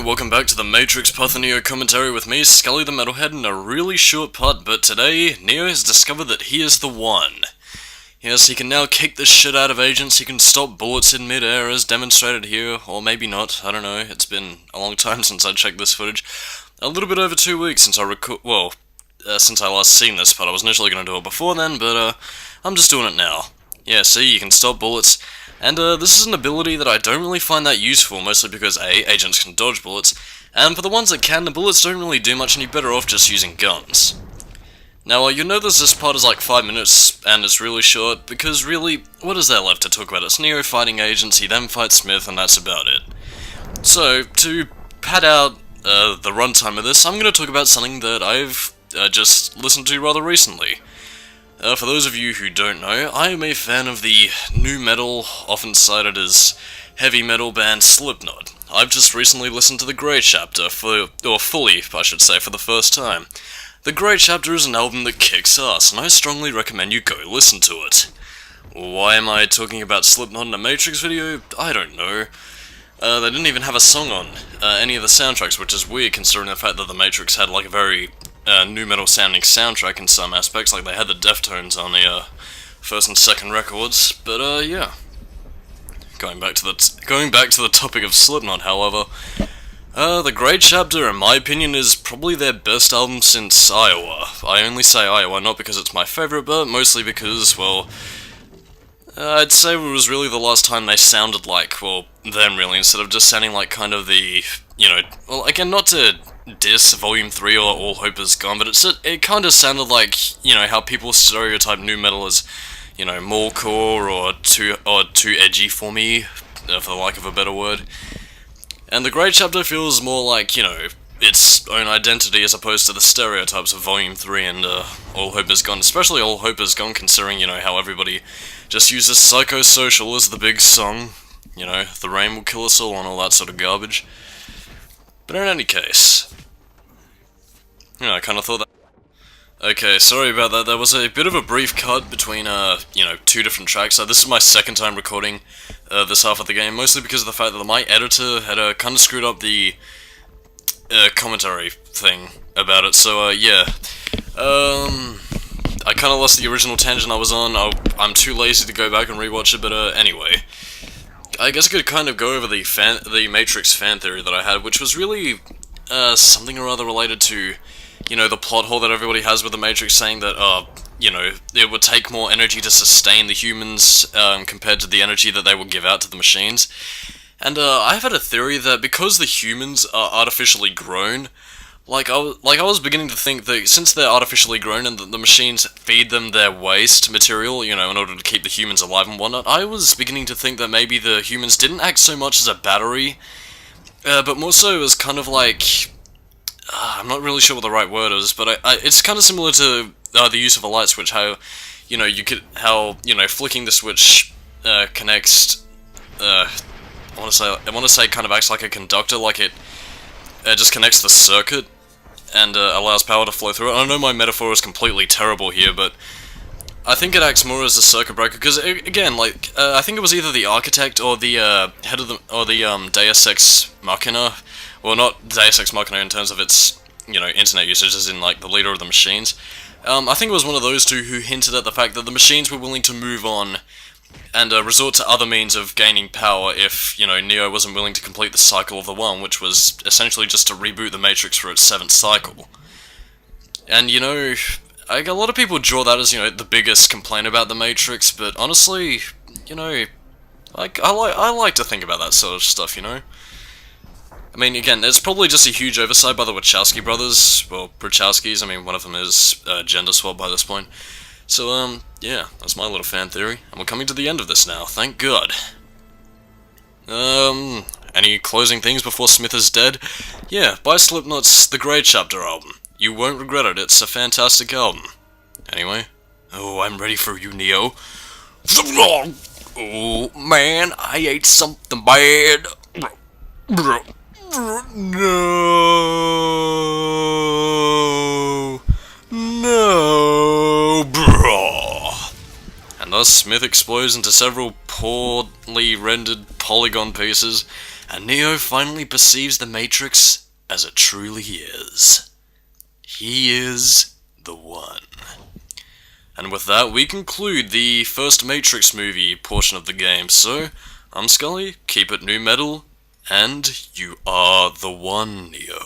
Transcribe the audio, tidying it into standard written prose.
welcome back to the Matrix Path of Neo commentary with me, Skully the Metalhead, in a really short part, but today, Neo has discovered that he is the one. Yes, he can now kick the shit out of agents, he can stop bullets in mid-air as demonstrated here, or maybe not, I don't know, it's been a long time since I checked this footage. A little bit over 2 weeks since I since I last seen this, but I was initially going to do it before then, but I'm just doing it now. Yeah, see, you can stop bullets. And this is an ability that I don't really find that useful, mostly because A, agents can dodge bullets, and for the ones that can, the bullets don't really do much and you're better off just using guns. Now, you'll notice this part is like 5 minutes, and it's really short, because really, what is there left to talk about? It's Neo fighting agents, he then fights Smith, and that's about it. So, to pad out the runtime of this, I'm going to talk about something that I've just listened to rather recently. For those of you who don't know, I am a fan of the nu metal, often cited as heavy metal band SlipKnoT. I've just recently listened to the Grey Chapter, fully, I should say, for the first time. The Grey Chapter is an album that kicks ass, and I strongly recommend you go listen to it. Why am I talking about SlipKnoT in a Matrix video? I don't know. They didn't even have a song on any of the soundtracks, which is weird considering the fact that the Matrix had like a very nu metal sounding soundtrack in some aspects, like they had the Deftones on the first and second records, but yeah. Going back to the topic of SlipKnoT, however, the Grey Chapter, in my opinion, is probably their best album since Iowa. I only say Iowa not because it's my favourite, but mostly because, well, I'd say it was really the last time they sounded like, well, them really, instead of just sounding like kind of the, you know, well, again, not to diss Volume 3 or All Hope Is Gone, but it kind of sounded like, you know, how people stereotype nu metal as, you know, more core or too edgy for me, for the lack of a better word. And the Grey Chapter feels more like, you know, its own identity as opposed to the stereotypes of Volume 3 and All Hope Is Gone, especially All Hope Is Gone considering, you know, how everybody just uses Psychosocial as the big song, you know, the rain will kill us all and all that sort of garbage. But in any case, you know, I kind of thought that. Okay, sorry about that. There was a bit of a brief cut between, you know, two different tracks. This is my second time recording this half of the game, mostly because of the fact that my editor had kind of screwed up the commentary thing about it. So, yeah. I kind of lost the original tangent I was on. I'm too lazy to go back and rewatch it, but anyway. I guess I could kind of go over the Matrix fan theory that I had, which was really something or other related to, you know, the plot hole that everybody has with the Matrix, saying that, you know, it would take more energy to sustain the humans compared to the energy that they would give out to the machines. And I've had a theory that because the humans are artificially grown, I was beginning to think that since they're artificially grown and the machines feed them their waste material, you know, in order to keep the humans alive and whatnot, I was beginning to think that maybe the humans didn't act so much as a battery, but more so as kind of like, I'm not really sure what the right word is, but it's kind of similar to the use of a light switch, how, you know, flicking the switch connects, I want to say kind of acts like a conductor, like it just connects the circuit and allows power to flow through it. I know my metaphor is completely terrible here, but I think it acts more as a circuit breaker, because, again, like, I think it was either the architect or the head of the Deus Ex Machina, well, not Deus Ex Machina in terms of its, you know, internet usage, as in, like, the leader of the machines. I think it was one of those two who hinted at the fact that the machines were willing to move on and resort to other means of gaining power if, you know, Neo wasn't willing to complete the cycle of the One, which was essentially just to reboot the Matrix for its 7th cycle. And, you know, a lot of people draw that as, you know, the biggest complaint about the Matrix, but honestly, you know, like, I like to think about that sort of stuff, you know? I mean, again, it's probably just a huge oversight by the Wachowski brothers, well, Wachowskis, I mean, one of them is gender swap by this point. So, yeah, that's my little fan theory, and we're coming to the end of this now, thank God. Any closing things before Smith is dead? Yeah, buy SlipKnot's The Grey Chapter album. You won't regret it, it's a fantastic album. Anyway, oh, I'm ready for you, Neo. Oh, man, I ate something bad. No, bro. And thus Smith explodes into several poorly rendered polygon pieces, and Neo finally perceives the Matrix as it truly is. He is the One. And with that, we conclude the first Matrix movie portion of the game. So, I'm Skully, keep it new metal, and you are the One, Neo.